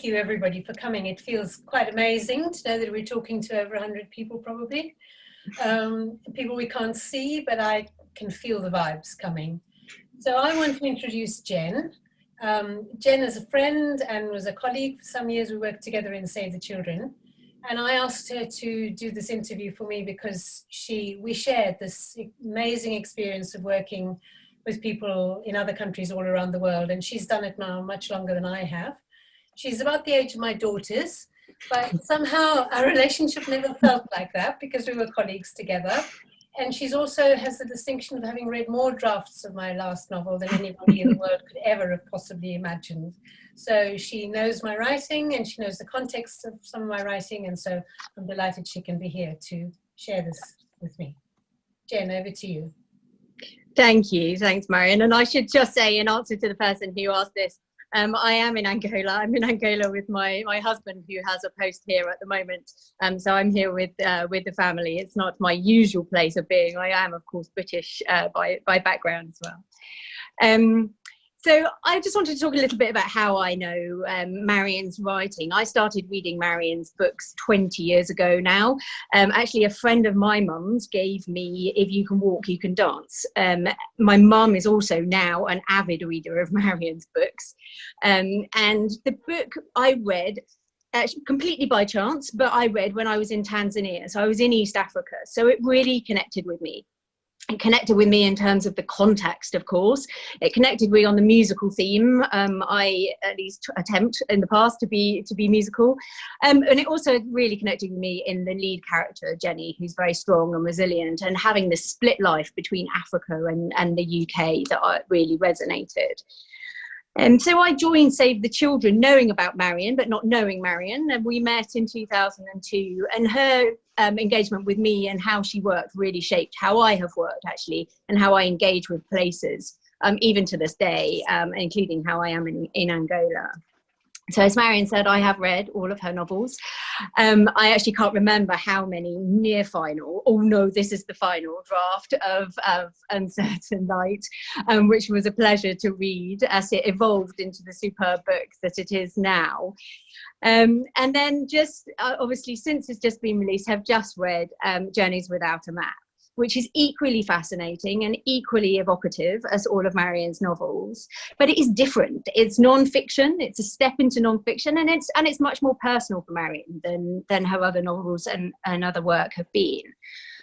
thank you everybody for coming. It feels quite amazing to know that we're talking to over 100 people probably. People we can't see, but I can feel the vibes coming. So I want to introduce Jen. Jen is a friend and was a colleague for some years. We worked together in Save the Children. And I asked her to do this interview for me because we shared this amazing experience of working with people in other countries all around the world. And she's done it now much longer than I have. She's about the age of my daughters, but somehow our relationship never felt like that because we were colleagues together. And she's also has the distinction of having read more drafts of my last novel than anybody in the world could ever have possibly imagined. So she knows my writing and she knows the context of some of my writing. And so I'm delighted she can be here to share this with me. Jen, over to you. Thank you. Thanks, Marion. And I should just say, in answer to the person who asked this, I am in Angola. I'm in Angola with my husband, who has a post here at the moment. So I'm here with the family. It's not my usual place of being. I am, of course, British by background as well. So I just wanted to talk a little bit about how I know Marion's writing. I started reading Marion's books 20 years ago now. Actually, a friend of my mum's gave me If You Can Walk, You Can Dance. My mum is also now an avid reader of Marion's books. And the book I read, completely by chance, but I read when I was in Tanzania. So I was in East Africa. So it really connected with me. It connected with me in terms of the context, of course. It connected with me on the musical theme. I at least attempt in the past to be musical. And it also really connected with me in the lead character, Jenny, who's very strong and resilient, and having this split life between Africa and the UK that really resonated. And so I joined Save the Children knowing about Marion, but not knowing Marion. And we met in 2002, and her engagement with me and how she worked really shaped how I have worked, actually, and how I engage with places, even to this day, including how I am in Angola. So as Marion said, I have read all of her novels. I actually can't remember how many near final. Oh no, this is the final draft of Uncertain Light, which was a pleasure to read as it evolved into the superb book that it is now. And then just obviously since it's just been released, have just read Journeys Without a Map, which is equally fascinating and equally evocative as all of Marion's novels, but it is different. It's non-fiction. It's a step into non-fiction, and it's much more personal for Marion than her other novels and other work have been.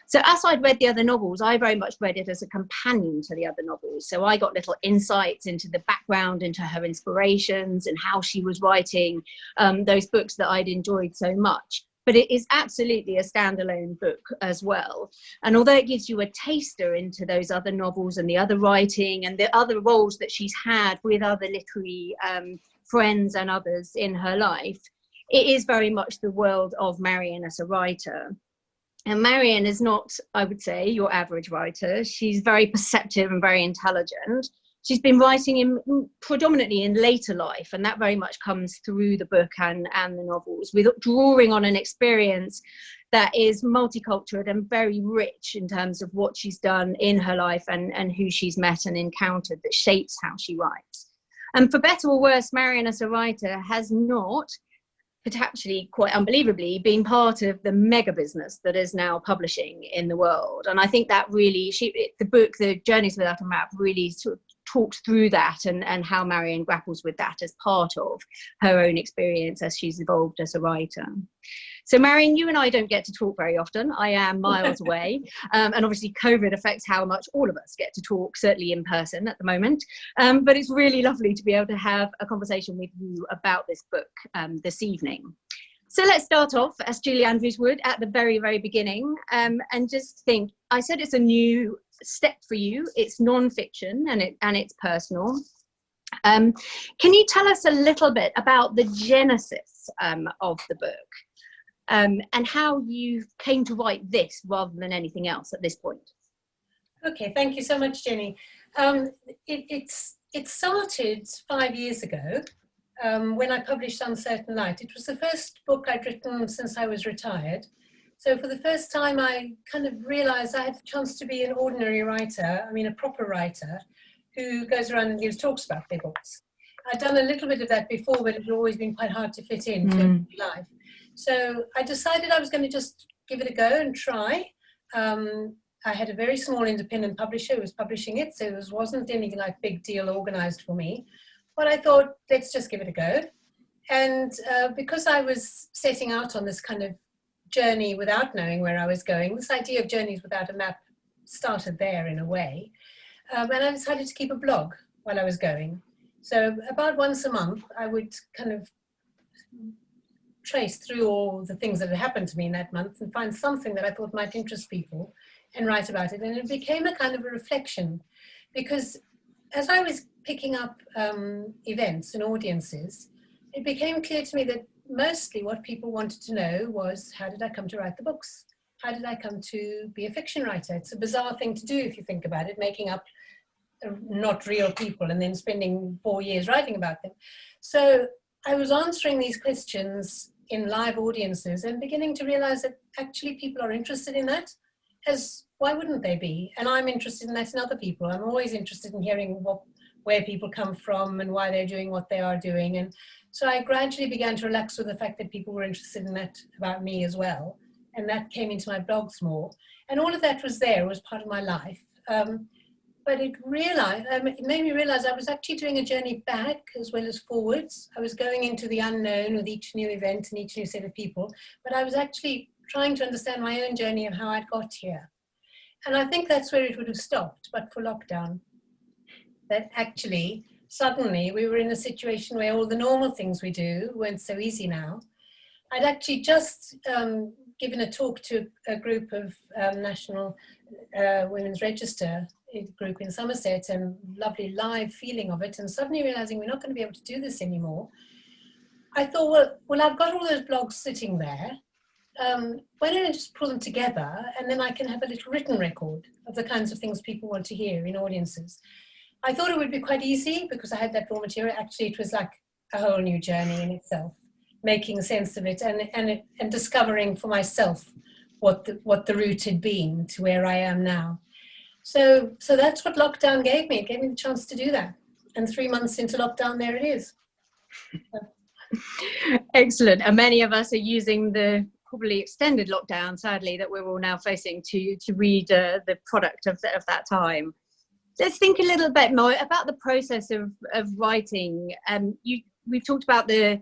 So as I'd read the other novels, I very much read it as a companion to the other novels. So I got little insights into the background, into her inspirations, and how she was writing those books that I'd enjoyed so much. But it is absolutely a standalone book as well. And although it gives you a taster into those other novels and the other writing and the other roles that she's had with other literary friends and others in her life, it is very much the world of Marion as a writer. And Marion is not, I would say, your average writer. She's very perceptive and very intelligent. She's been writing predominantly in later life, and that very much comes through the book and the novels, with drawing on an experience that is multicultural and very rich in terms of what she's done in her life and who she's met and encountered, that shapes how she writes. And for better or worse, Marion as a writer has not, but actually quite unbelievably, been part of the mega business that is now publishing in the world. And I think that really, the book, The Journeys Without a Map, really sort of talks through that and how Marion grapples with that as part of her own experience as she's evolved as a writer. So Marion, you and I don't get to talk very often. I am miles away, and obviously COVID affects how much all of us get to talk, certainly in person at the moment. But it's really lovely to be able to have a conversation with you about this book this evening. So let's start off, as Julie Andrews would, at the very, very beginning, and just think, I said it's a new step for you. It's non-fiction and it's personal. Can you tell us a little bit about the genesis of the book and how you came to write this rather than anything else at this point? Okay, thank you so much, Jenny. It started 5 years ago when I published Uncertain Light. It was the first book I'd written since I was retired. So for the first time, I kind of realized I had the chance to be an ordinary writer, I mean, a proper writer, who goes around and gives talks about their books. I'd done a little bit of that before, but it had always been quite hard to fit into life. So I decided I was going to just give it a go and try. I had a very small independent publisher who was publishing it, so it wasn't any like big deal organized for me. But I thought, let's just give it a go. And because I was setting out on this kind of journey without knowing where I was going, this idea of journeys without a map started there in a way. And I decided to keep a blog while I was going. So about once a month, I would kind of trace through all the things that had happened to me in that month and find something that I thought might interest people and write about it. And it became a kind of a reflection, because as I was picking up events and audiences, it became clear to me that mostly what people wanted to know was, how did I come to write the books? How did I come to be a fiction writer? It's a bizarre thing to do if you think about it, making up not real people and then spending 4 years writing about them. So I was answering these questions in live audiences and beginning to realize that actually people are interested in that, as why wouldn't they be? And I'm interested in that in other people. I'm always interested in hearing where people come from and why they're doing what they are doing. And so I gradually began to relax with the fact that people were interested in that about me as well. And that came into my blogs more. And all of that was there, was part of my life. But it made me realize I was actually doing a journey back as well as forwards. I was going into the unknown with each new event and each new set of people, but I was actually trying to understand my own journey of how I'd got here. And I think that's where it would have stopped, but for lockdown. That actually, suddenly we were in a situation where all the normal things we do weren't so easy now. I'd actually just given a talk to a group of National Women's Register group in Somerset, and lovely live feeling of it, and suddenly realizing we're not going to be able to do this anymore. I thought, well, I've got all those blogs sitting there. Why don't I just pull them together, and then I can have a little written record of the kinds of things people want to hear in audiences. I thought it would be quite easy because I had that raw material. Actually, it was like a whole new journey in itself, making sense of it and discovering for myself what the route had been to where I am now. So that's what lockdown gave me. It gave me the chance to do that. And 3 months into lockdown, there it is. Excellent. And many of us are using the probably extended lockdown, sadly, that we're all now facing to read the product of that time. Let's think a little bit more about the process of writing. We've talked about the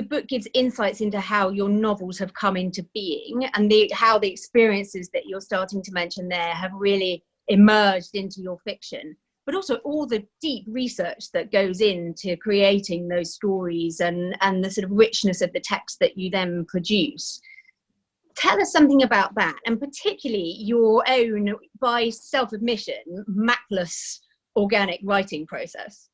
book gives insights into how your novels have come into being, and how the experiences that you're starting to mention there have really emerged into your fiction, but also all the deep research that goes into creating those stories and the sort of richness of the text that you then produce. Tell us something about that, and particularly your own, by self-admission, mapless organic writing process.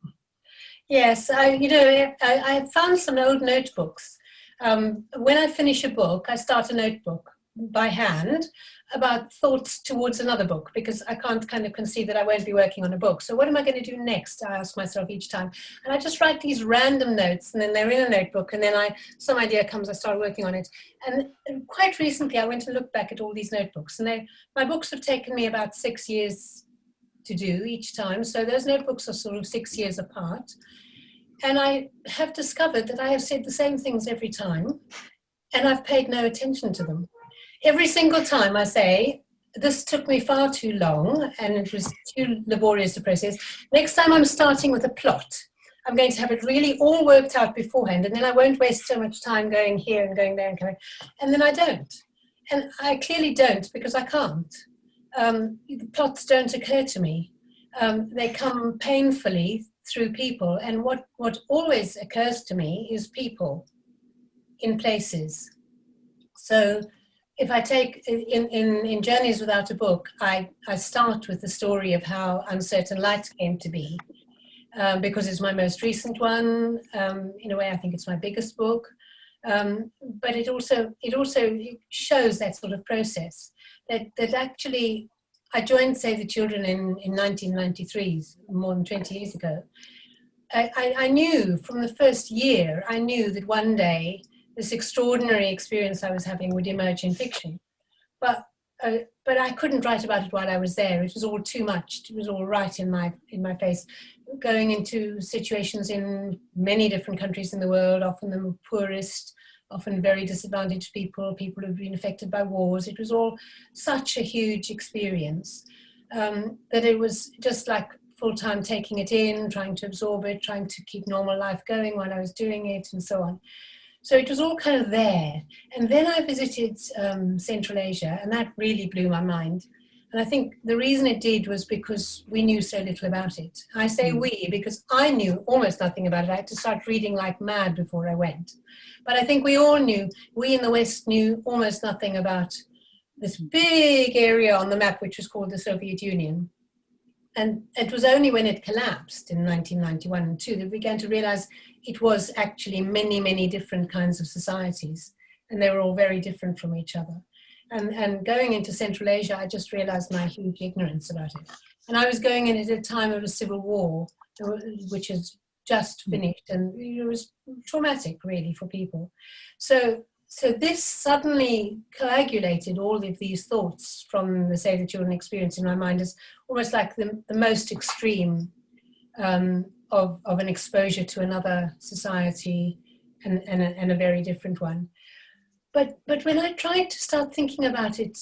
Yes, I found some old notebooks. When I finish a book, I start a notebook by hand about thoughts towards another book, because I can't kind of conceive that I won't be working on a book. So what am I going to do next? I ask myself each time. And I just write these random notes, and then they're in a notebook, and then some idea comes, I start working on it. And quite recently, I went and looked back at all these notebooks, and my books have taken me about 6 years to do each time. So those notebooks are sort of 6 years apart. And I have discovered that I have said the same things every time, and I've paid no attention to them. Every single time I say, this took me far too long and it was too laborious to process. Next time I'm starting with a plot. I'm going to have it really all worked out beforehand, and then I won't waste so much time going here and going there and coming. And then I don't. And I clearly don't, because I can't. The plots don't occur to me. They come painfully through people, and what always occurs to me is people in places. So if I take in Journeys Without a Book, I start with the story of how Uncertain Light came to be, because it's my most recent one. In a way, I think it's my biggest book, but it also shows that sort of process that actually. I joined Save the Children in 1993, more than 20 years ago. I knew from the first year, I knew that one day this extraordinary experience I was having would emerge in fiction. But but I couldn't write about it while I was there. It was all too much. It was all right in my face. Going into situations in many different countries in the world, often the poorest, often very disadvantaged people who've been affected by wars. It was all such a huge experience that it was just like full-time taking it in, trying to absorb it, trying to keep normal life going while I was doing it, and so on. So it was all kind of there. And then I visited Central Asia, and that really blew my mind. And I think the reason it did was because we knew so little about it. I say we because I knew almost nothing about it. I had to start reading like mad before I went. But I think we all knew, we in the West knew almost nothing about this big area on the map, which was called the Soviet Union. And it was only when it collapsed in 1991 and 2 that we began to realize it was actually many, many different kinds of societies. And they were all very different from each other. And going into Central Asia, I just realized my huge ignorance about it. And I was going in at a time of a civil war, which has just finished. And it was traumatic, really, for people. So this suddenly coagulated all of these thoughts from the Save the Children experience in my mind as almost like the most extreme of an exposure to another society and a very different one. But when I tried to start thinking about it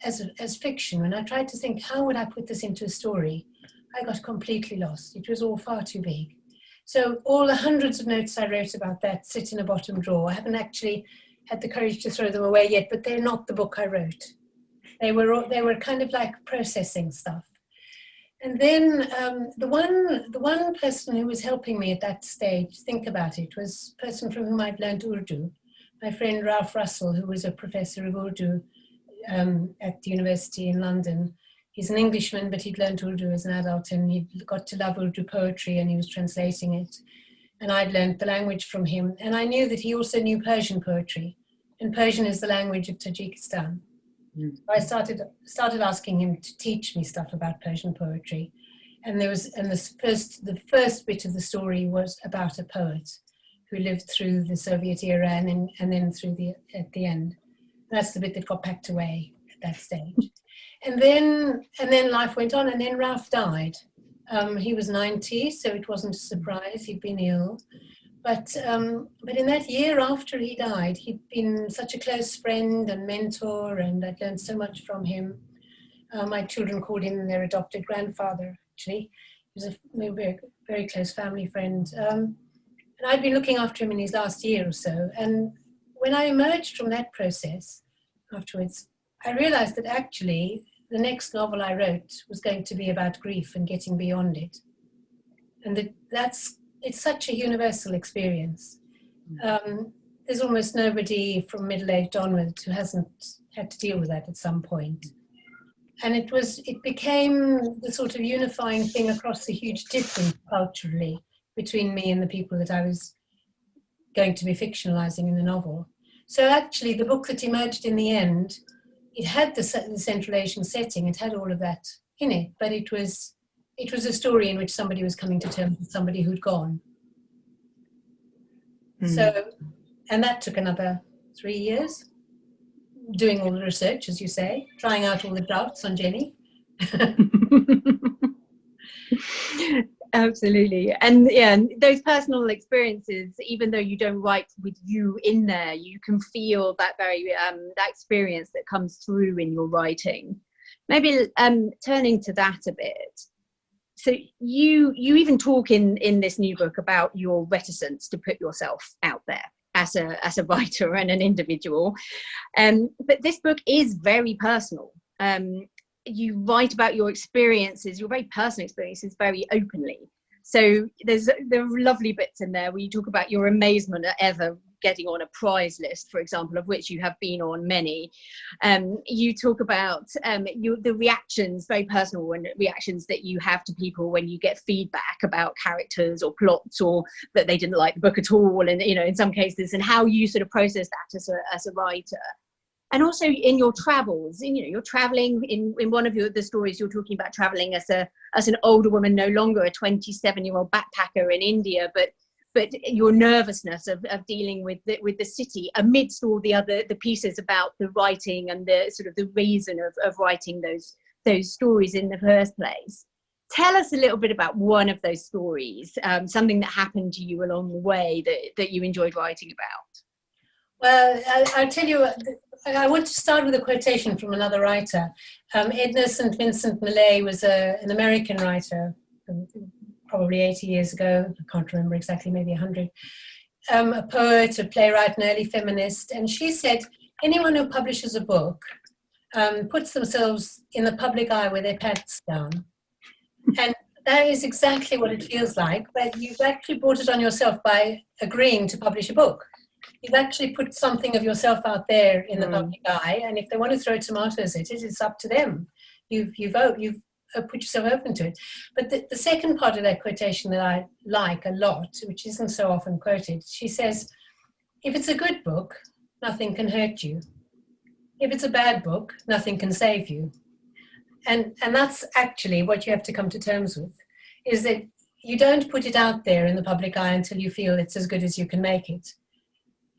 as fiction, when I tried to think, how would I put this into a story, I got completely lost. It was all far too big. So all the hundreds of notes I wrote about that sit in a bottom drawer. I haven't actually had the courage to throw them away yet, but they're not the book I wrote. They were kind of like processing stuff. And then the one person who was helping me at that stage think about it was a person from whom I'd learned Urdu. My friend Ralph Russell, who was a professor of Urdu at the university in London. He's an Englishman, but he'd learned Urdu as an adult, and he got to love Urdu poetry, and he was translating it. And I'd learned the language from him. And I knew that he also knew Persian poetry, and Persian is the language of Tajikistan. So I started asking him to teach me stuff about Persian poetry. And the first bit of the story was about a poet who lived through the Soviet era and then through at the end. That's the bit that got packed away at that stage. And then life went on, and then Ralph died. He was 90, so it wasn't a surprise. He'd been ill. But in that year after he died, he'd been such a close friend and mentor, and I'd learned so much from him. My children called him their adopted grandfather, actually. He was a very, very close family friend. And I'd been looking after him in his last year or so. And when I emerged from that process afterwards, I realized that actually the next novel I wrote was going to be about grief and getting beyond it. And it's such a universal experience. There's almost nobody from middle-aged onwards who hasn't had to deal with that at some point. And it became the sort of unifying thing across the huge difference culturally between me and the people that I was going to be fictionalizing in the novel. So actually the book that emerged in the end, it had the Central Asian setting, it had all of that in it, but it was a story in which somebody was coming to terms with somebody who'd gone. So, and that took another 3 years, doing all the research, as you say, trying out all the drafts on Jenny. Absolutely. And yeah, those personal experiences, even though you don't write with you in there, you can feel that very that experience that comes through in your writing. Maybe turning to that a bit. So you even talk in this new book about your reticence to put yourself out there as a writer and an individual. But this book is very personal. You write about your experiences, your very personal experiences, very openly. So there are lovely bits in there where you talk about your amazement at ever getting on a prize list, for example, of which you have been on many. You talk about the reactions, very personal reactions that you have to people when you get feedback about characters or plots, or that they didn't like the book at all, and in some cases, and how you sort of process that as a writer. And also in your travels, you're traveling in one of the stories, you're talking about traveling as an older woman, no longer a 27-year-old backpacker in India, but but your nervousness of dealing with the city amidst all the pieces about the writing and the sort of the reason of writing those stories in the first place. Tell us a little bit about one of those stories, something that happened to you along the way that you enjoyed writing about. Well, I'll tell you, I want to start with a quotation from another writer. Edna St. Vincent Millay was an American writer, probably 80 years ago. I can't remember exactly, maybe 100. A poet, a playwright, an early feminist. And she said, anyone who publishes a book puts themselves in the public eye with their pants down. And that is exactly what it feels like, but you've actually brought it on yourself by agreeing to publish a book. You've actually put something of yourself out there in the public eye, and if they want to throw tomatoes at it, it's up to them. You've put yourself open to it. But the second part of that quotation that I like a lot, which isn't so often quoted, she says, if it's a good book, nothing can hurt you. If it's a bad book, nothing can save you. And that's actually what you have to come to terms with, is that you don't put it out there in the public eye until you feel it's as good as you can make it.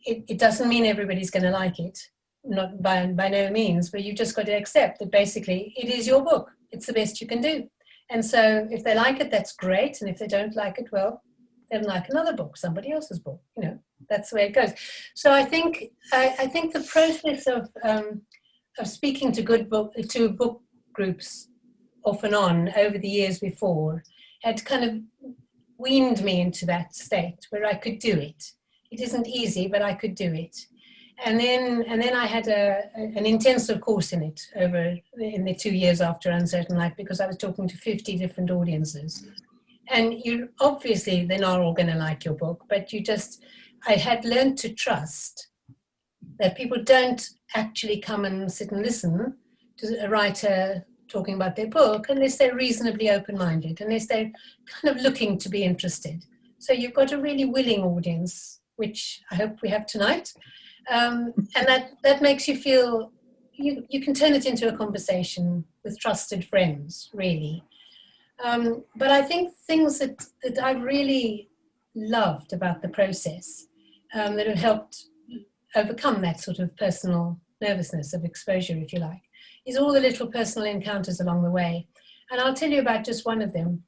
It doesn't mean everybody's going to like it, not by no means, but you've just got to accept that basically it is your book. It's the best you can do. And so if they like it, that's great. And if they don't like it, well, then like another book, somebody else's book, that's the way it goes. So I think the process of speaking to book groups off and on over the years before had kind of weaned me into that state where I could do it. It isn't easy, but I could do it. And then I had an intensive course in it in the 2 years after Uncertain Life, because I was talking to 50 different audiences. And you obviously, they're not all going to like your book, but I had learned to trust that people don't actually come and sit and listen to a writer talking about their book unless they're reasonably open-minded, unless they're kind of looking to be interested. So you've got a really willing audience, which I hope we have tonight. And that makes you feel, you can turn it into a conversation with trusted friends, really. But I think things that I've really loved about the process that have helped overcome that sort of personal nervousness of exposure, if you like, is all the little personal encounters along the way. And I'll tell you about just one of them.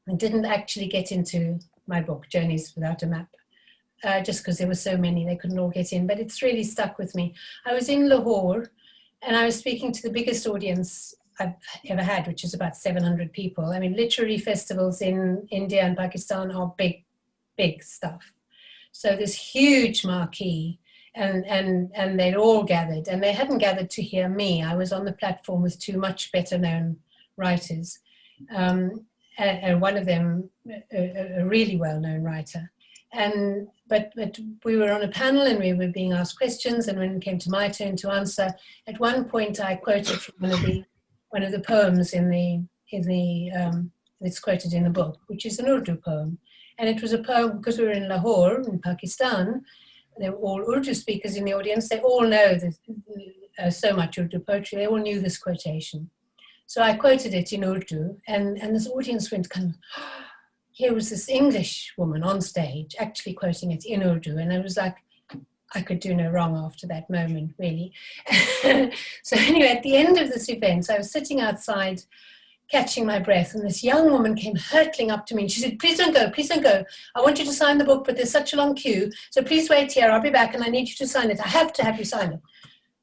I didn't actually get into my book, Journeys Without a Map, just because there were so many, they couldn't all get in, but it's really stuck with me. I was in Lahore and I was speaking to the biggest audience I've ever had, which is about 700 people. I mean, literary festivals in India and Pakistan are big, big stuff. So this huge marquee, and they'd all gathered, and they hadn't gathered to hear me. I was on the platform with two much better known writers, and one of them, a really well-known writer. But we were on a panel and we were being asked questions, and when it came to my turn to answer, at one point I quoted from one of the poems it's quoted in the book, which is an Urdu poem. And it was a poem, because we were in Lahore, in Pakistan, they were all Urdu speakers in the audience, they all know so much Urdu poetry, they all knew this quotation. So I quoted it in Urdu, and this audience went kind of, here was this English woman on stage actually quoting it in Urdu, and I was like, I could do no wrong after that moment, really. So anyway, at the end of this event, I was sitting outside catching my breath, and this young woman came hurtling up to me and she said, please don't go, please don't go. I want you to sign the book, but there's such a long queue, so please wait here, I'll be back and I need you to sign it. I have to have you sign it.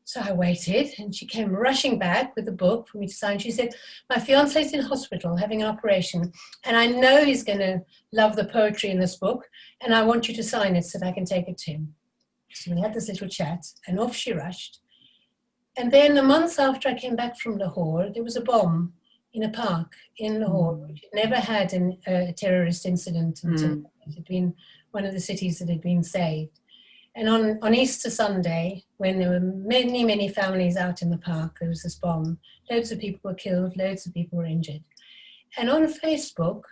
So I waited, and she came rushing back with the book for me to sign. She said, my fiance's in hospital having an operation, and I know he's going to love the poetry in this book, and I want you to sign it so that I can take it to him. So we had this little chat, and off she rushed. And then a month after I came back from Lahore, there was a bomb in a park in Lahore, which had never had a terrorist incident until it had been one of the cities that had been saved. And on Easter Sunday, when there were many, many families out in the park, there was this bomb. Loads of people were killed, loads of people were injured. And on Facebook,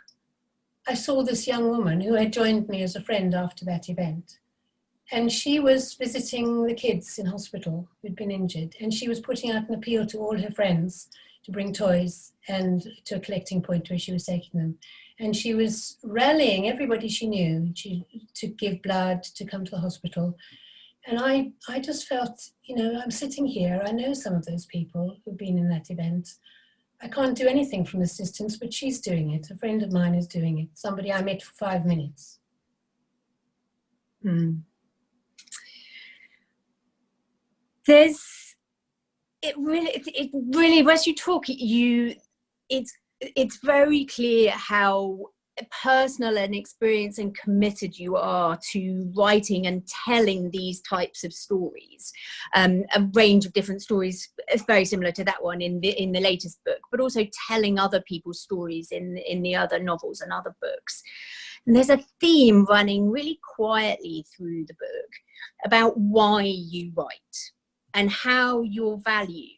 I saw this young woman who had joined me as a friend after that event. And she was visiting the kids in hospital who'd been injured. And she was putting out an appeal to all her friends to bring toys and to a collecting point where she was taking them. And she was rallying everybody she knew to give blood, to come to the hospital. And I just felt, you know, I'm sitting here, I know some of those people who've been in that event. I can't do anything from this distance, but she's doing it. A friend of mine is doing it. Somebody I met for 5 minutes. It really, as you talk, it's very clear how personal and experienced and committed you are to writing and telling these types of stories, a range of different stories, very similar to that one in the latest book, but also telling other people's stories in the other novels and other books. And there's a theme running really quietly through the book about why you write and how your values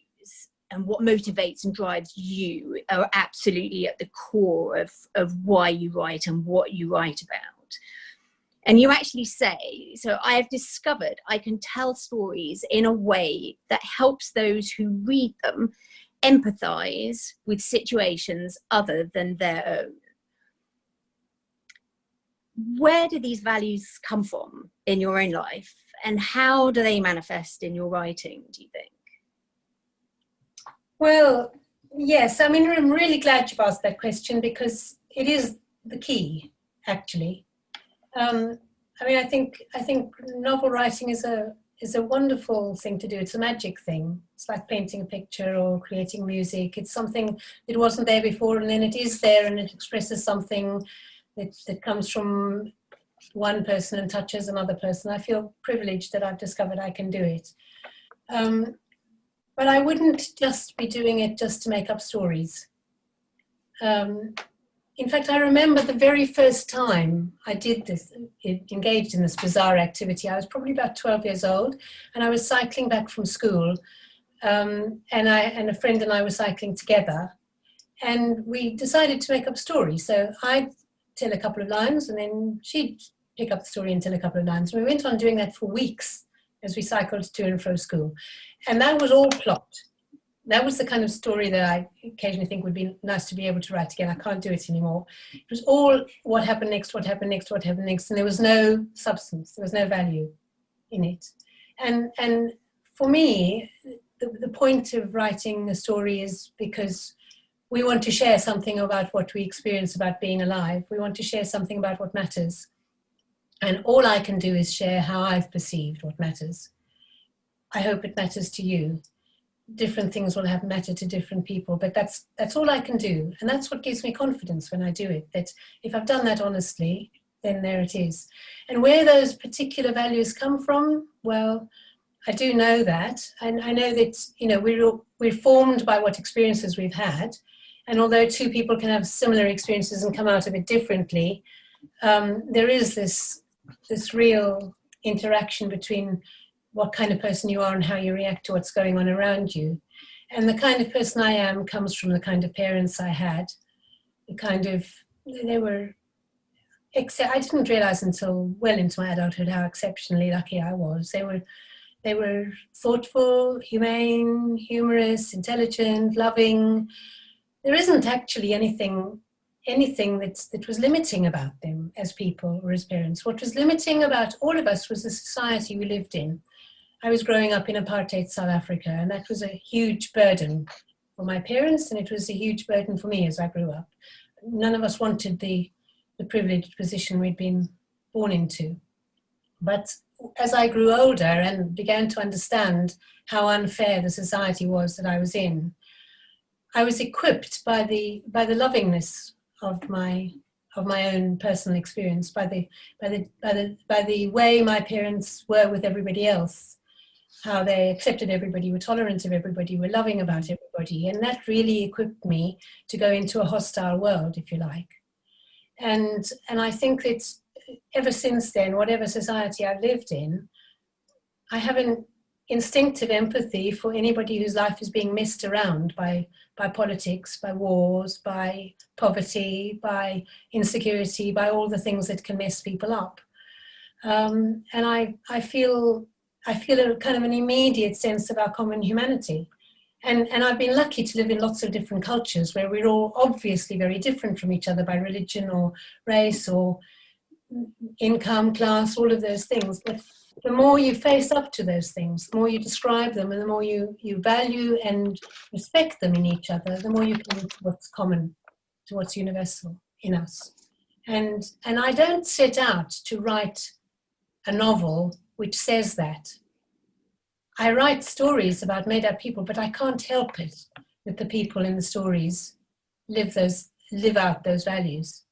and what motivates and drives you are absolutely at the core of why you write and what you write about. And you actually say, so I have discovered I can tell stories in a way that helps those who read them empathize with situations other than their own. Where do these values come from in your own life, and how do they manifest in your writing, do you think? Well, yes, I mean, I'm really glad you've asked that question, because it is the key, actually. I mean, I think novel writing is a wonderful thing to do. It's a magic thing. It's like painting a picture or creating music. It's something that wasn't there before, and then it is there, and it expresses something that comes from one person and touches another person. I feel privileged that I've discovered I can do it. But I wouldn't just be doing it just to make up stories. In fact, I remember the very first time I did this, engaged in this bizarre activity. I was probably about 12 years old, and I was cycling back from school, and a friend and I were cycling together, and we decided to make up stories. So I'd tell a couple of lines, and then she'd pick up the story and tell a couple of lines. And we went on doing that for weeks as we cycled to and fro school. And that was all plot. That was the kind of story that I occasionally think would be nice to be able to write again. I can't do it anymore. It was all what happened next, what happened next, what happened next, and there was no substance, there was no value in it. And for me, the point of writing a story is because we want to share something about what we experience about being alive. We want to share something about what matters. And all I can do is share how I've perceived what matters. I hope it matters to you. Different things will have matter to different people, but that's all I can do. And that's what gives me confidence when I do it, that if I've done that honestly, then there it is. And where those particular values come from, well, I do know that. And I know that, you know, we're formed by what experiences we've had. And although two people can have similar experiences and come out of it differently, there is this real interaction between what kind of person you are and how you react to what's going on around you. And the kind of person I am comes from the kind of parents I had. I didn't realize until well into my adulthood how exceptionally lucky I was. They were thoughtful, humane, humorous, intelligent, loving. There isn't actually anything that was limiting about them as people or as parents. What was limiting about all of us was the society we lived in. I was growing up in apartheid South Africa, and that was a huge burden for my parents, and it was a huge burden for me as I grew up. None of us wanted the privileged position we'd been born into. But as I grew older and began to understand how unfair the society was that I was in, I was equipped by the lovingness of my own personal experience, by the way my parents were with everybody else, how they accepted everybody, were tolerant of everybody, were loving about everybody. And that really equipped me to go into a hostile world, if you like. And I think that ever since then, whatever society I've lived in, I have an instinctive empathy for anybody whose life is being messed around by politics, by wars, by poverty, by insecurity, by all the things that can mess people up. And I feel a kind of an immediate sense of our common humanity. And I've been lucky to live in lots of different cultures where we're all obviously very different from each other by religion or race or income, class, all of those things. But the more you face up to those things, the more you describe them, and the more you value and respect them in each other, the more you come to what's common, to what's universal in us. And I don't set out to write a novel which says that. I write stories about made-up people, but I can't help it that the people in the stories live out those values,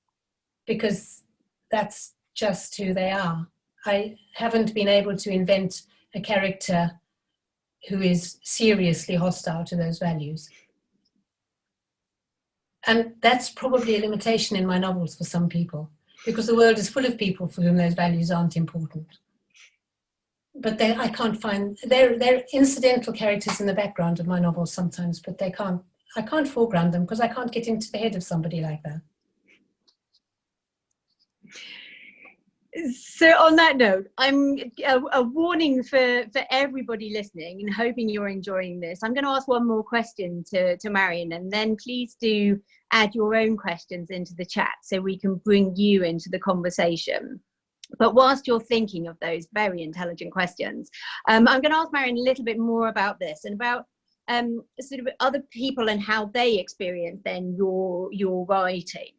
because that's just who they are. I haven't been able to invent a character who is seriously hostile to those values. And that's probably a limitation in my novels for some people, because the world is full of people for whom those values aren't important. But I can't find, they're incidental characters in the background of my novels sometimes, but I can't foreground them because I can't get into the head of somebody like that. So on that note, I'm a warning for everybody listening and hoping you're enjoying this. I'm going to ask one more question to Marion, and then please do add your own questions into the chat so we can bring you into the conversation. But whilst you're thinking of those very intelligent questions, I'm going to ask Marion a little bit more about this and about sort of other people and how they experience then your writing.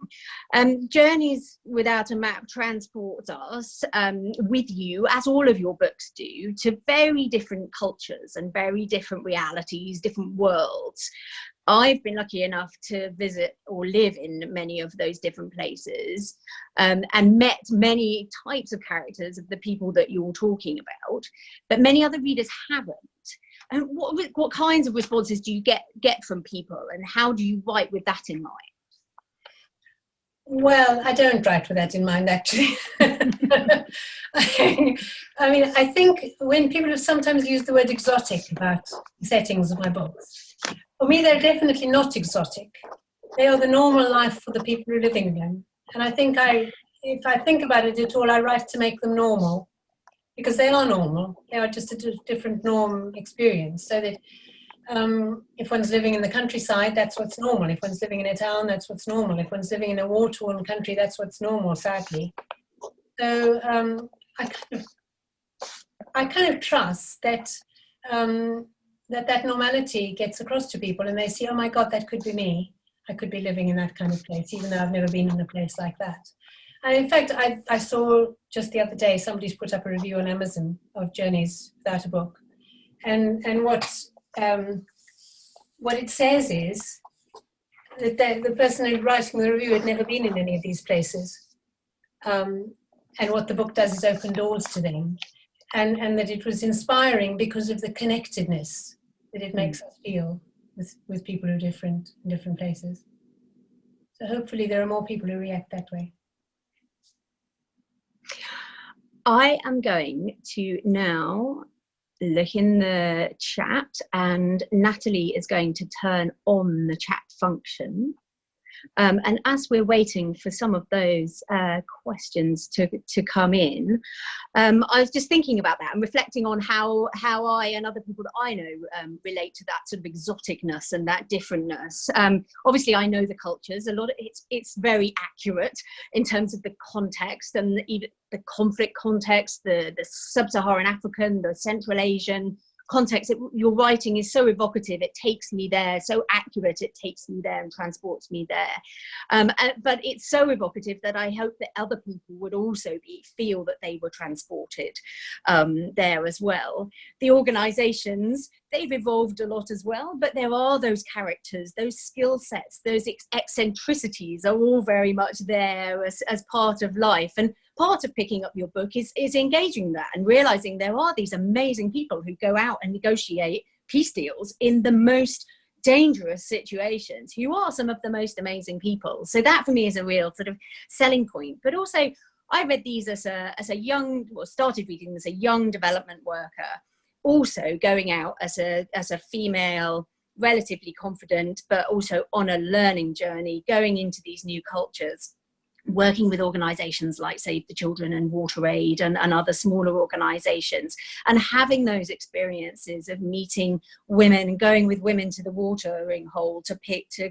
Journeys Without a Map transports us with you, as all of your books do, to very different cultures and very different realities, different worlds. I've been lucky enough to visit or live in many of those different places, and met many types of characters of the people that you're talking about, but many other readers haven't. And what kinds of responses do you get from people, and how do you write with that in mind? Well, I don't write with that in mind, actually. I mean, I think when people have sometimes used the word exotic about the settings of my books, for me, they're definitely not exotic. They are the normal life for the people who are living in them. And I think if I think about it at all, I write to make them normal, because they are normal. They are just a different norm experience. So that if one's living in the countryside, that's what's normal. If one's living in a town, that's what's normal. If one's living in a war-torn country, that's what's normal, sadly. So I kind of trust that that normality gets across to people, and they see, oh my God, that could be me. I could be living in that kind of place, even though I've never been in a place like that. And in fact, I saw just the other day, somebody's put up a review on Amazon of Journeys Without a Book. And what it says is that the person who's writing the review had never been in any of these places. And what the book does is open doors to them. And that it was inspiring because of the connectedness that it makes us feel with people who are different in different places. So hopefully there are more people who react that way. I am going to now look in the chat, and Natalie is going to turn on the chat function. And as we're waiting for some of those questions to come in, I was just thinking about that and reflecting on how I and other people that I know relate to that sort of exoticness and that differentness. Obviously, I know the cultures. A lot of it's very accurate in terms of the context, and even the conflict context, the sub-Saharan African, the Central Asian context. Your writing is so evocative, it takes me there, so accurate, it takes me there and transports me there. But it's so evocative that I hope that other people would also feel that they were transported there as well. The organizations, they've evolved a lot as well, but there are those characters, those skill sets, those eccentricities are all very much there as part of life. And part of picking up your book is engaging that and realizing there are these amazing people who go out and negotiate peace deals in the most dangerous situations, who are some of the most amazing people. So that for me is a real sort of selling point. But also I read these as a young, or started reading as a young development worker, also going out as a female, relatively confident, but also on a learning journey, going into these new cultures. working with organisations like Save the Children and Water Aid and other smaller organisations, and having those experiences of meeting women, going with women to the watering hole to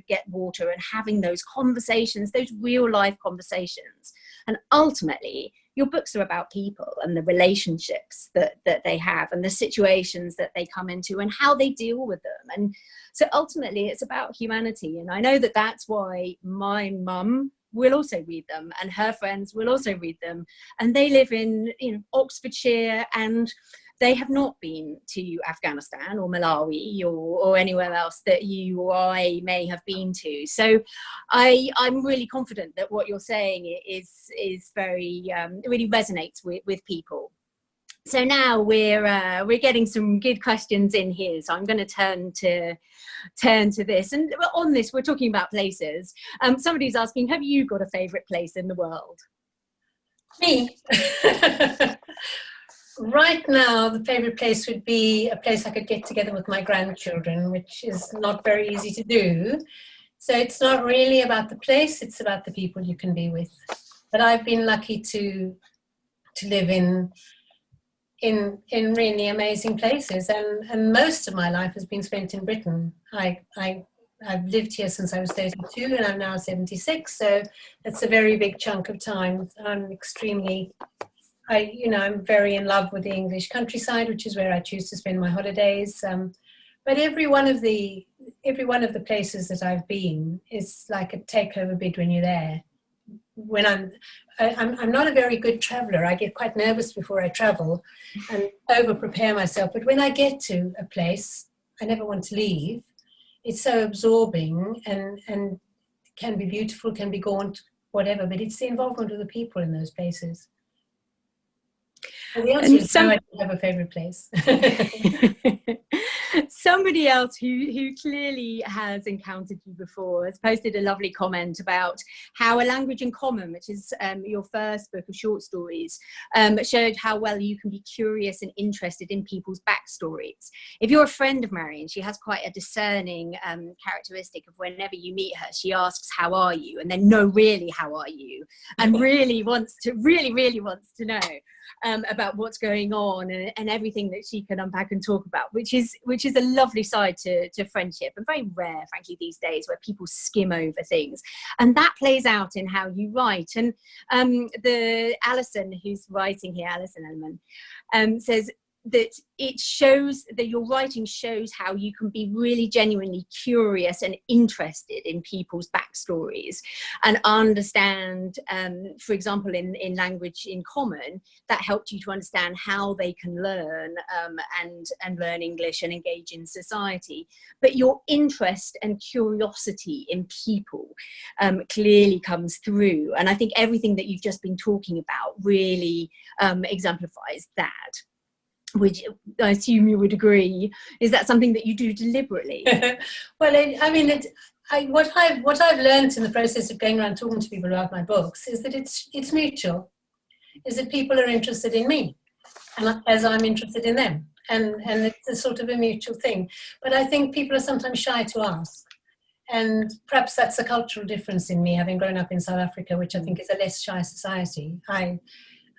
get water, and having those conversations, those real life conversations. And ultimately, your books are about people and the relationships that they have and the situations that they come into and how they deal with them. And so ultimately it's about humanity. And I know that that's why my mum will also read them, and her friends will also read them. And they live in, Oxfordshire, and they have not been to Afghanistan or Malawi or anywhere else that you or I may have been to. So I'm really confident that what you're saying is very really resonates with people. So now we're getting some good questions in here. So I'm going to turn to this. And on this, we're talking about places. Somebody's asking, have you got a favourite place in the world? Me? Right now, the favourite place would be a place I could get together with my grandchildren, which is not very easy to do. So it's not really about the place, it's about the people you can be with. But I've been lucky to live in really amazing places, and most of my life has been spent in Britain. I've lived here since I was 32 and I'm now 76, so that's a very big chunk of time. I'm very in love with the English countryside, which is where I choose to spend my holidays. But every one of the places that I've been is like a takeover bid when you're there. When I'm not a very good traveler. I get quite nervous before I travel and over prepare myself. But when I get to a place, I never want to leave. It's so absorbing and can be beautiful, can be gaunt, whatever. But it's the involvement of the people in those places. And the answer is no, I don't have a favourite place. Somebody else who clearly has encountered you before has posted a lovely comment about how A Language in Common, which is your first book of short stories, showed how well you can be curious and interested in people's backstories. If you're a friend of Marion, she has quite a discerning characteristic of whenever you meet her, she asks, how are you? And then, no, really, how are you? And really wants to know about what's going on and everything that she can unpack and talk about, which is a lovely side to friendship, and very rare, frankly, these days, where people skim over things. And that plays out in how you write. And the Alison who's writing here, Alison Elman, says that it shows that your writing shows how you can be really genuinely curious and interested in people's backstories and understand, for example, in Language in Common, that helped you to understand how they can learn and learn English and engage in society. But your interest and curiosity in people clearly comes through. And I think everything that you've just been talking about really exemplifies that. Which I assume you would agree. Is that something that you do deliberately? Well, I mean, what I've learned in the process of going around talking to people about my books is that it's mutual. Is that people are interested in me, and as I'm interested in them, and it's a sort of a mutual thing. But I think people are sometimes shy to ask, and perhaps that's a cultural difference in me, having grown up in South Africa, which I think is a less shy society.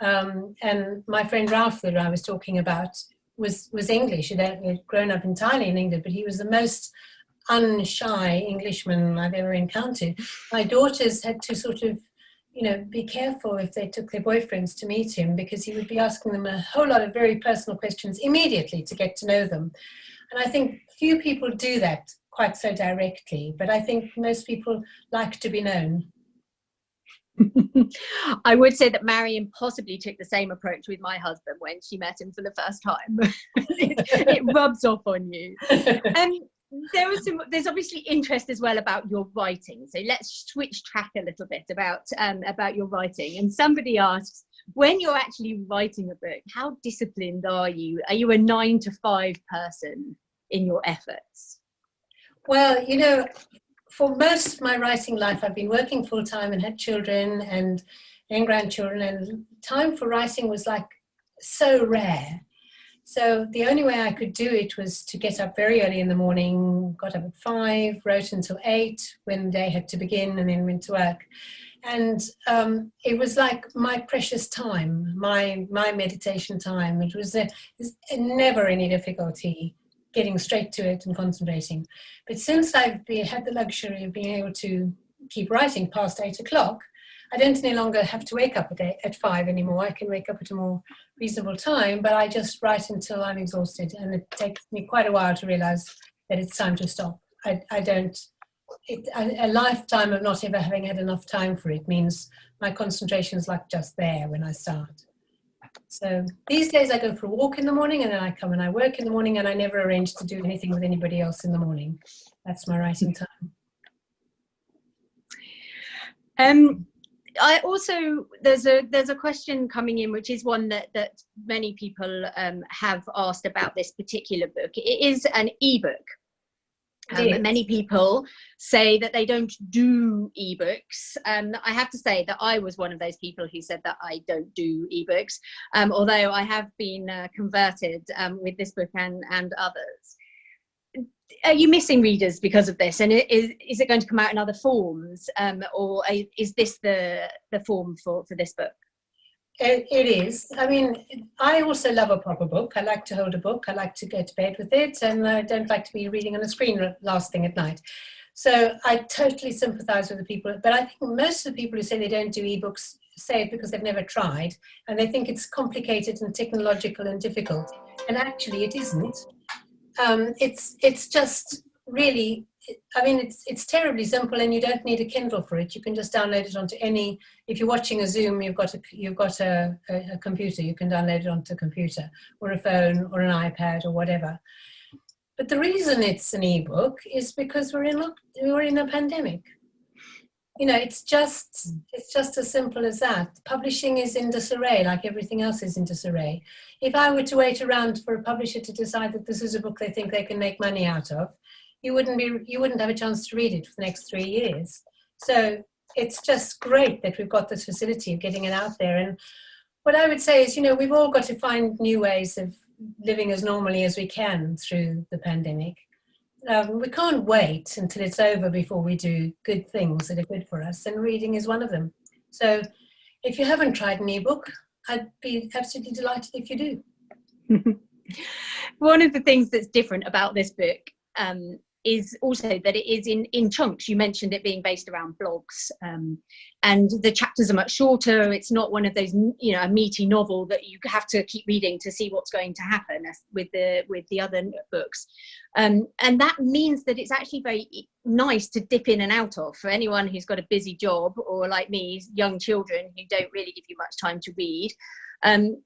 And my friend Ralph that I was talking about was English. He'd grown up entirely in England, but he was the most unshy Englishman I've ever encountered. My daughters had to sort of, be careful if they took their boyfriends to meet him, because he would be asking them a whole lot of very personal questions immediately to get to know them. And I think few people do that quite so directly, but I think most people like to be known. I would say that Marion possibly took the same approach with my husband when she met him for the first time. it rubs off on you. There's obviously interest as well about your writing. So let's switch track a little bit about your writing. And somebody asks, when you're actually writing a book, how disciplined are you? Are you a 9-to-5 person in your efforts? Well, for most of my writing life, I've been working full time and had children and grandchildren, and time for writing was like so rare. So the only way I could do it was to get up very early in the morning, got up at 5, wrote until 8 when the day had to begin, and then went to work. And it was like my precious time, my meditation time. It was never any difficulty getting straight to it and concentrating. But since I've had the luxury of being able to keep writing past 8 o'clock, I don't any longer have to wake up at 5 anymore. I can wake up at a more reasonable time, but I just write until I'm exhausted. And it takes me quite a while to realize that it's time to stop. A lifetime of not ever having had enough time for it means my concentration is like just there when I start. So these days I go for a walk in the morning, and then I come and I work in the morning, and I never arrange to do anything with anybody else in the morning. That's my writing time. I also, there's a question coming in, which is one that many people have asked about this particular book. It is an ebook. Many people say that they don't do ebooks. I have to say that I was one of those people who said that I don't do ebooks, although I have been converted with this book and others. Are you missing readers because of this? And is it going to come out in other forms, or is this the form for this book? It is. I mean, I also love a proper book. I like to hold a book. I like to go to bed with it, and I don't like to be reading on a screen last thing at night. So I totally sympathize with the people. But I think most of the people who say they don't do ebooks say it because they've never tried, and they think it's complicated and technological and difficult. And actually, it isn't. It's just really, I mean, it's terribly simple, and you don't need a Kindle for it. You can just download it onto any, if you're watching a Zoom, you've got a computer, you can download it onto a computer or a phone or an iPad or whatever. But the reason it's an ebook is because we're in a pandemic. You know, it's just as simple as that. Publishing is in disarray, like everything else is in disarray. If I were to wait around for a publisher to decide that this is a book they think they can make money out of, you wouldn't have a chance to read it for the next 3 years. So it's just great that we've got this facility of getting it out there. And what I would say is, you know, we've all got to find new ways of living as normally as we can through the pandemic. We can't wait until it's over before we do good things that are good for us, and reading is one of them. So if you haven't tried an ebook, I'd be absolutely delighted if you do. One of the things that's different about this book is also that it is in chunks. You mentioned it being based around blogs, and the chapters are much shorter. It's not one of those, you know, a meaty novel that you have to keep reading to see what's going to happen with the other books. And that means that it's actually very nice to dip in and out of for anyone who's got a busy job, or like me, young children who don't really give you much time to read.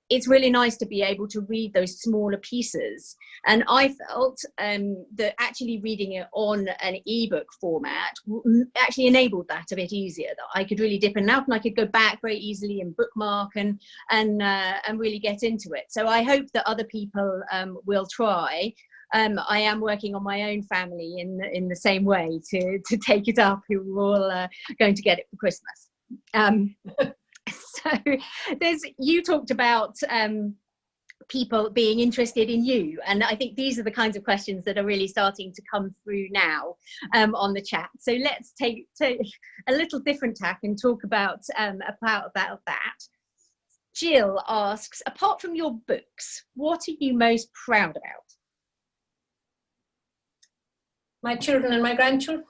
It's really nice to be able to read those smaller pieces. And I felt that actually reading it on an ebook format actually enabled that a bit easier, that I could really dip in and out, and I could go back very easily and bookmark and really get into it. So I hope that other people will try. I am working on my own family in the same way to take it up, who are all going to get it for Christmas. So you talked about people being interested in you, and I think these are the kinds of questions that are really starting to come through now on the chat. So let's take a little different tack and talk about that. Jill asks, apart from your books, what are you most proud about? My children and my grandchildren.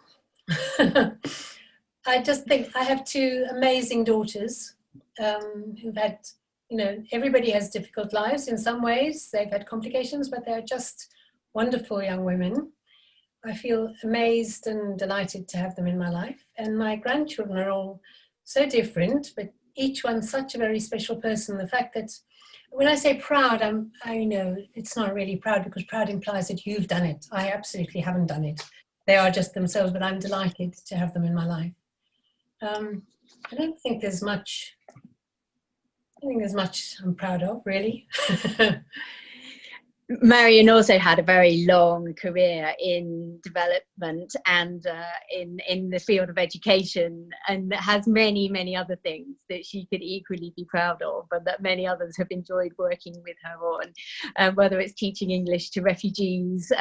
I just think I have 2 amazing daughters who've had, you know, everybody has difficult lives in some ways. They've had complications, but they're just wonderful young women. I feel amazed and delighted to have them in my life. And my grandchildren are all so different, but each one such a very special person. The fact that when I say proud, I know it's not really proud, because proud implies that you've done it. I absolutely haven't done it. They are just themselves, but I'm delighted to have them in my life. I don't think there's much I'm proud of, really. Marion also had a very long career in development and in the field of education, and has many other things that she could equally be proud of, and that many others have enjoyed working with her on, whether it's teaching English to refugees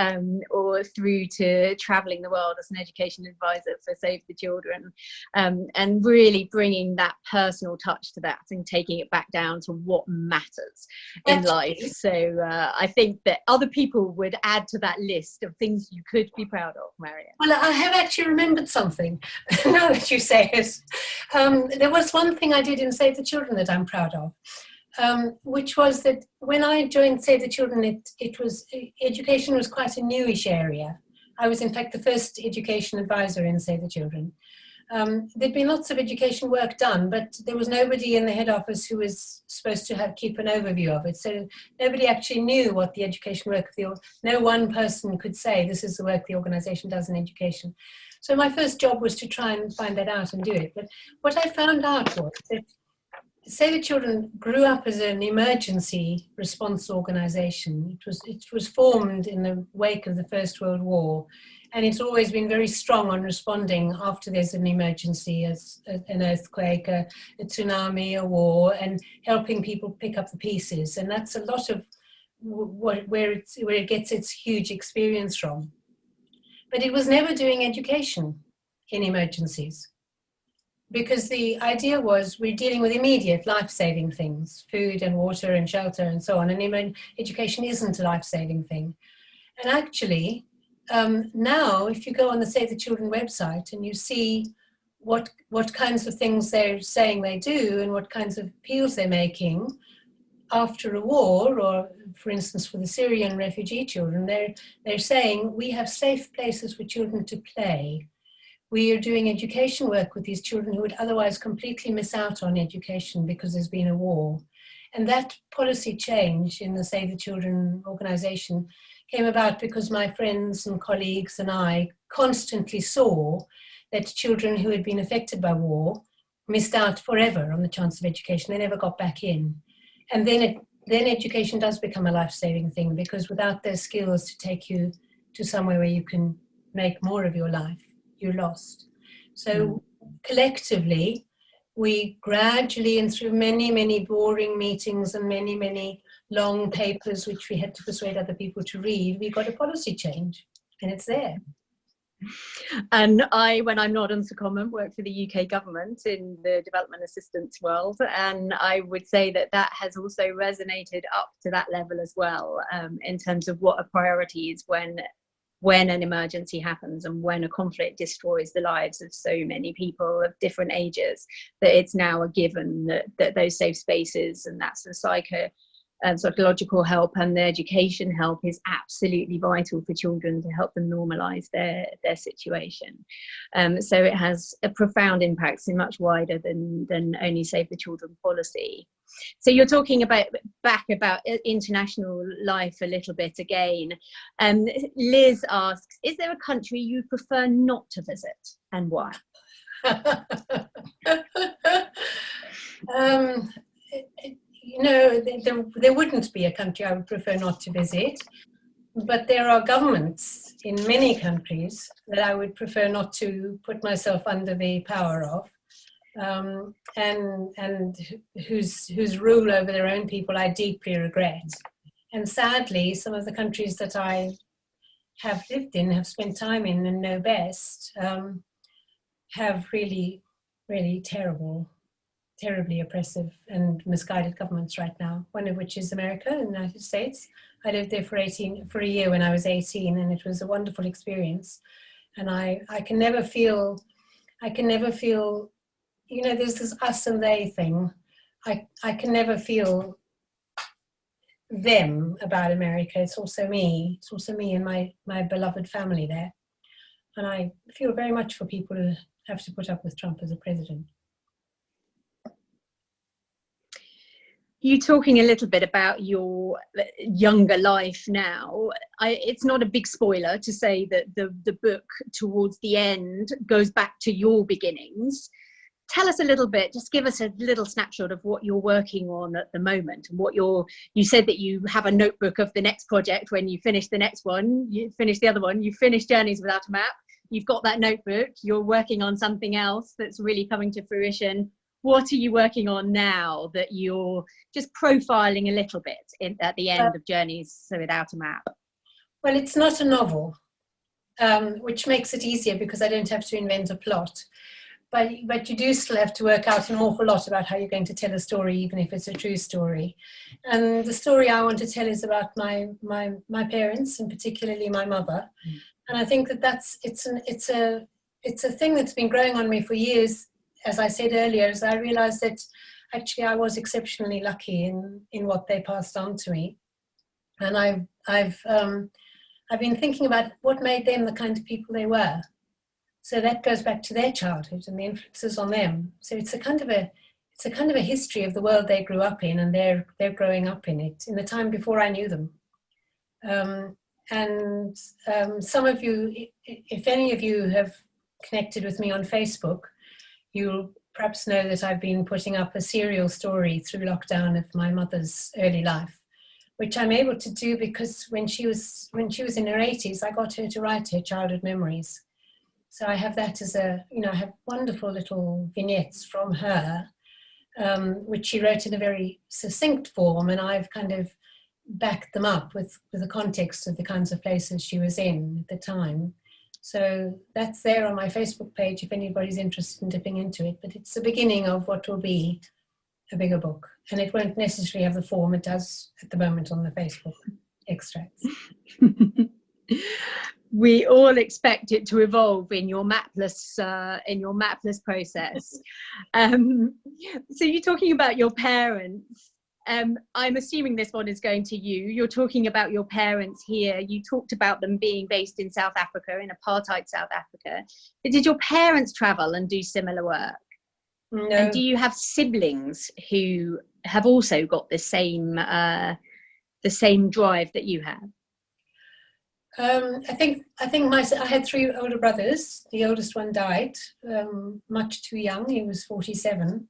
or through to travelling the world as an education advisor for Save the Children, and really bringing that personal touch to that and taking it back down to what matters in life. So I think that other people would add to that list of things you could be proud of, Marion. Well, I have actually remembered something now that you say it. There was one thing I did in Save the Children that I'm proud of, which was that when I joined Save the Children, education was quite a newish area. I was in fact the first education advisor in Save the Children. There'd been lots of education work done, but there was nobody in the head office who was supposed to keep an overview of it. So nobody actually knew what the education work of no one person could say this is the work the organization does in education. So my first job was to try and find that out and do it. But what I found out was that Save the Children grew up as an emergency response organization. It was formed in the wake of the First World War, and it's always been very strong on responding after there's an emergency, as an earthquake, a tsunami, a war, and helping people pick up the pieces. And that's a lot of where it gets its huge experience from. But it was never doing education in emergencies, because the idea was we're dealing with immediate life-saving things, food and water and shelter and so on, and education isn't a life-saving thing. And actually, now, if you go on the Save the Children website and you see what kinds of things they're saying they do and what kinds of appeals they're making after a war, or for instance for the Syrian refugee children, they're saying we have safe places for children to play. We are doing education work with these children who would otherwise completely miss out on education because there's been a war. And that policy change in the Save the Children organization came about because my friends and colleagues and I constantly saw that children who had been affected by war missed out forever on the chance of education. They never got back in. And then education does become a life-saving thing, because without those skills to take you to somewhere where you can make more of your life, you're lost. So collectively, we gradually, and through many boring meetings and many long papers which we had to persuade other people to read, we got a policy change, and it's there. And I, when I'm not on secondment, work for the UK government in the development assistance world, and I would say that that has also resonated up to that level as well, in terms of what a priority is when an emergency happens and when a conflict destroys the lives of so many people of different ages, that it's now a given that those safe spaces, and that's the psychological help and the education help, is absolutely vital for children to help them normalise their situation. So it has a profound impact, so much wider than only Save the Children policy. So you're talking about international life a little bit again. Liz asks, is there a country you prefer not to visit, and why? You know, there wouldn't be a country I would prefer not to visit, but there are governments in many countries that I would prefer not to put myself under the power of, and whose rule over their own people I deeply regret. And sadly, some of the countries that I have lived in, have spent time in and know best, have really terribly oppressive and misguided governments right now, one of which is America, the United States. I lived there for a year when I was 18, and it was a wonderful experience. And I can never feel, you know, there's this us and they thing. I can never feel them about America. It's also me and my beloved family there. And I feel very much for people who have to put up with Trump as a president. You talking a little bit about your younger life now. It's not a big spoiler to say that the book towards the end goes back to your beginnings. tell us a little bit, just give us a little snapshot of what you're working on at the moment, and what you said that you have a notebook of the next project. When you finish the next one, you finish the other one, you finish Journeys Without a Map, you've got that notebook, you're working on something else that's really coming to fruition. What are you working on now that you're just profiling a little bit at the end of Journeys Without a Map? Well, it's not a novel, which makes it easier because I don't have to invent a plot. But you do still have to work out an awful lot about how you're going to tell a story, even if it's a true story. And the story I want to tell is about my parents, and particularly my mother. And I think that it's a thing that's been growing on me for years. As I said earlier, as I realized that actually I was exceptionally lucky in what they passed on to me. And I've been thinking about what made them the kind of people they were. So that goes back to their childhood and the influences on them. So it's a kind of a history of the world they grew up in, and they're growing up in it in the time before I knew them. Some of you, if any of you have connected with me on Facebook, you'll perhaps know that I've been putting up a serial story through lockdown of my mother's early life, which I'm able to do because when she was in her 80s, I got her to write her childhood memories. So I have that as I have wonderful little vignettes from her, which she wrote in a very succinct form, and I've kind of backed them up with the context of the kinds of places she was in at the time. So that's there on my Facebook page if anybody's interested in dipping into it. But it's the beginning of what will be a bigger book. And it won't necessarily have the form it does at the moment on the Facebook extracts. We all expect it to evolve in your mapless process. So you're talking about your parents. I'm assuming this one is going to you. You're talking about your parents here. You talked about them being based in South Africa, in apartheid South Africa. But did your parents travel and do similar work? No. And do you have siblings who have also got the same drive that you have? I think I had 3 older brothers. The oldest one died much too young. He was 47.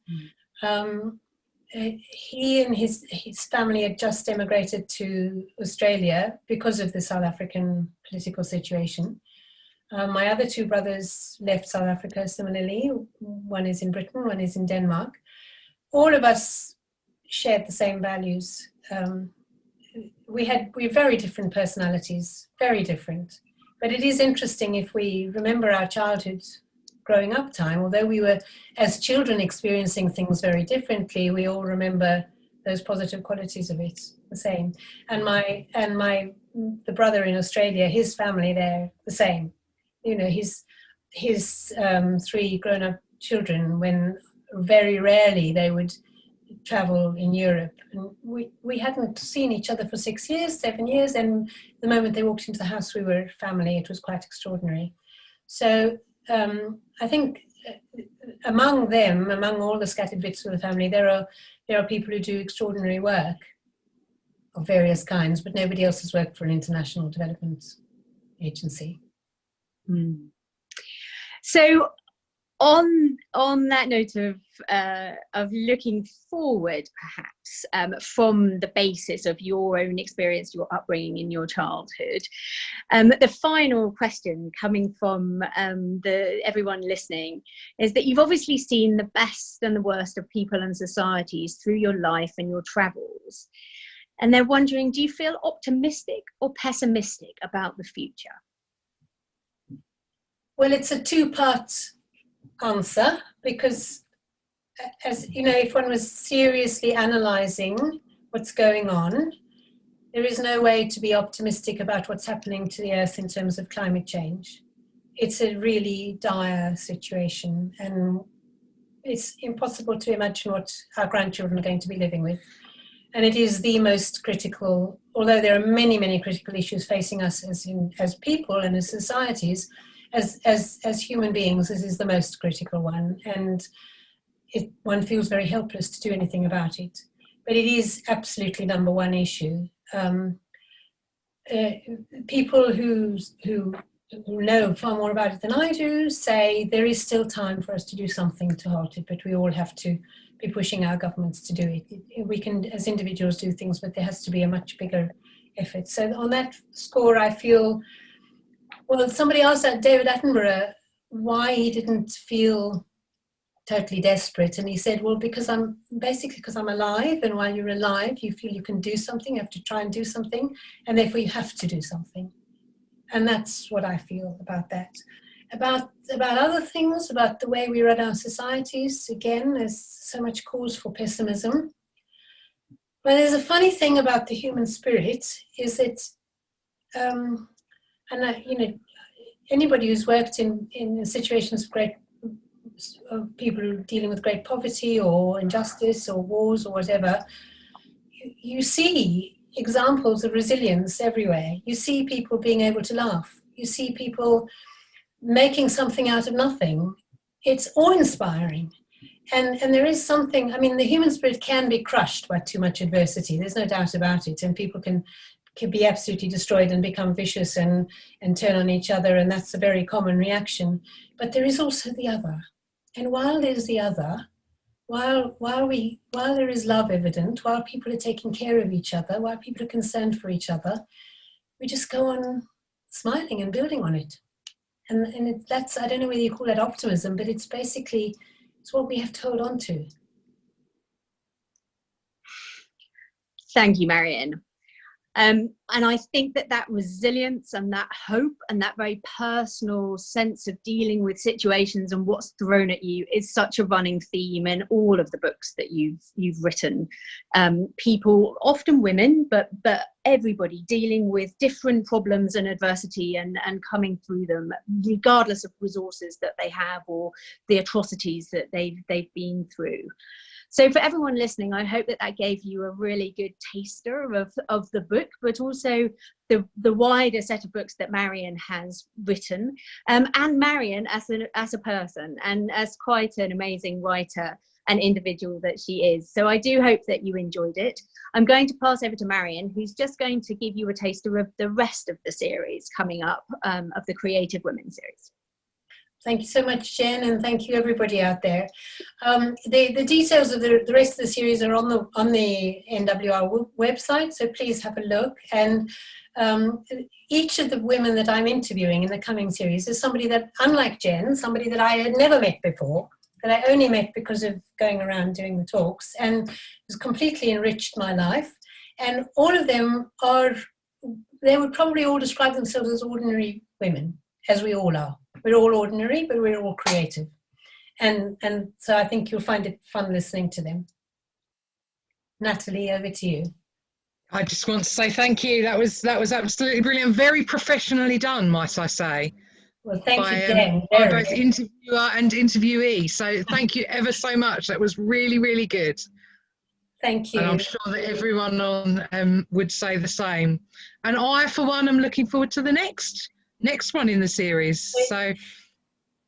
He and his family had just emigrated to Australia because of the South African political situation. My other 2 brothers left South Africa similarly. One is in Britain, one is in Denmark. All of us shared the same values. We have very different personalities, very different. But it is interesting if we remember our childhood growing up time, although we were as children experiencing things very differently, we all remember those positive qualities of it the same. And the brother in Australia, his family, they're the same. You know, his 3 grown-up children, when very rarely they would travel in Europe, and we hadn't seen each other for 6 years, 7 years, and the moment they walked into the house we were family. It was quite extraordinary. So I think among all the scattered bits of the family, there are people who do extraordinary work of various kinds, but nobody else has worked for an international development agency. So on that note of looking forward, perhaps from the basis of your own experience, your upbringing in your childhood, the final question coming from everyone listening is that you've obviously seen the best and the worst of people and societies through your life and your travels, and they're wondering, do you feel optimistic or pessimistic about the future? Well, it's a 2-part answer, because as you know, if one was seriously analysing what's going on, there is no way to be optimistic about what's happening to the earth in terms of climate change. It's a really dire situation, and it's impossible to imagine what our grandchildren are going to be living with. And it is the most critical, although there are many, many critical issues facing us as people and as societies, as human beings, this is the most critical one, and one feels very helpless to do anything about it. But it is absolutely number 1 issue. People who who know far more about it than I do, say there is still time for us to do something to halt it, but we all have to be pushing our governments to do it. We can, as individuals, do things, but there has to be a much bigger effort. So on that score, I feel, well, somebody asked David Attenborough why he didn't feel totally desperate, and he said, well, because I'm alive, and while you're alive you feel you can do something, you have to try and do something, and therefore you have to do something. And that's what I feel about that. About other things, about the way we run our societies, again, there's so much cause for pessimism. But there's a funny thing about the human spirit, is that anybody who's worked in situations of people who are dealing with great poverty or injustice or wars or whatever, you see examples of resilience everywhere. You see people being able to laugh. You see people making something out of nothing. It's awe-inspiring. And there is something, I mean, the human spirit can be crushed by too much adversity. There's no doubt about it. And people can be absolutely destroyed and become vicious and turn on each other. And that's a very common reaction. But there is also the other. And while there's the other, while there is love evident, while people are taking care of each other, while people are concerned for each other, we just go on smiling and building on it. And that's, I don't know whether you call that optimism, but it's basically, it's what we have to hold on to. Thank you, Marion. And I think that resilience and that hope and that very personal sense of dealing with situations and what's thrown at you is such a running theme in all of the books that you've written. People, often women, but everybody dealing with different problems and adversity and coming through them, regardless of resources that they have or the atrocities that they've been through. So for everyone listening, I hope that gave you a really good taster of the book, but also the wider set of books that Marion has written, and Marion as a person and as quite an amazing writer and individual that she is. So I do hope that you enjoyed it. I'm going to pass over to Marion, who's just going to give you a taster of the rest of the series coming up, of the Creative Women series. Thank you so much, Jen, and thank you everybody out there. The details of the rest of the series are on the NWR website, so please have a look. And each of the women that I'm interviewing in the coming series is somebody that, unlike Jen, somebody that I had never met before, that I only met because of going around doing the talks, and has completely enriched my life. And all of them they would probably all describe themselves as ordinary women, as we all are. We're all ordinary, but we're all creative. And so I think you'll find it fun listening to them. Natalie, over to you. I just want to say thank you. That was absolutely brilliant. Very professionally done, might I say. Well, thank you, Jen. By both interviewer and interviewee. So thank you ever so much. That was really, really good. Thank you. And I'm sure that everyone on would say the same. And I, for one, am looking forward to the next one in the series. So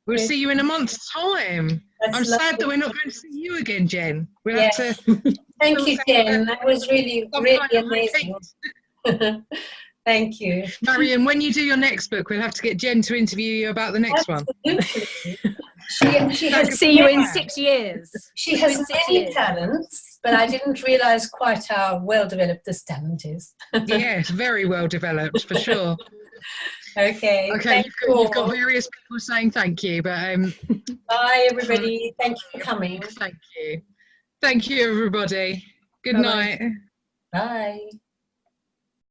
we'll see you in a month's time. I'm sad that we're not going to see you again, Jen. We'll have to. Thank you, Jen. That was really, really amazing. Thank you. Marion, when you do your next book, we'll have to get Jen to interview you about the next one. She has see you in 6 years. She has many talents, but I didn't realise quite how well developed this talent is. Yes, very well developed, for sure. Okay. You've got various people saying thank you, but bye everybody. Thank you for coming. Thank you, everybody. Good night. Bye.